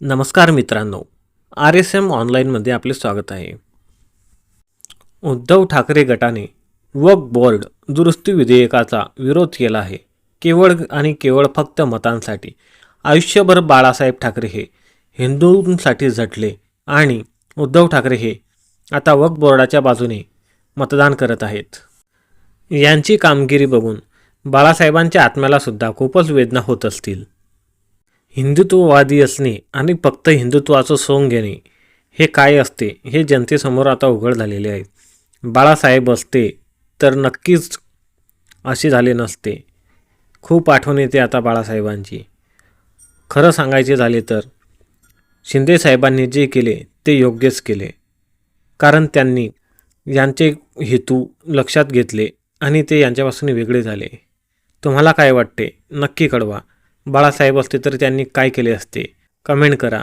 नमस्कार मित्रांनो, RSM ऑनलाईनमध्ये आपले स्वागत आहे. उद्धव ठाकरे गटाने वक्फ बोर्ड दुरुस्ती विधेयकाचा विरोध केला आहे. केवळ फक्त मतांसाठी. आयुष्यभर बाळासाहेब ठाकरे हे हिंदूंसाठी झटले आणि उद्धव ठाकरे हे आता वक्फ बोर्डाच्या बाजूने मतदान करत आहेत. यांची कामगिरी बघून बाळासाहेबांच्या आत्म्याला सुद्धा खूपच वेदना होत असतील. हिंदुत्ववादी असणे आणि फक्त हिंदुत्वाचं सोंग घेणे हे काय असते हे जनतेसमोर आता उघड झालेले आहे. बाळासाहेब असते तर नक्कीच असे झाले नसते. खूप आठवण येते आता बाळासाहेबांची. खरं सांगायचे झाले तर शिंदे साहेबांनी जे केले ते योग्यच केले, कारण त्यांनी यांचे हेतू लक्षात घेतले आणि ते यांच्यापासून वेगळे झाले. तुम्हाला काय वाटते नक्की कळवा. बाळासाहेब असते तर त्यांनी काय केले असते कमेंट करा.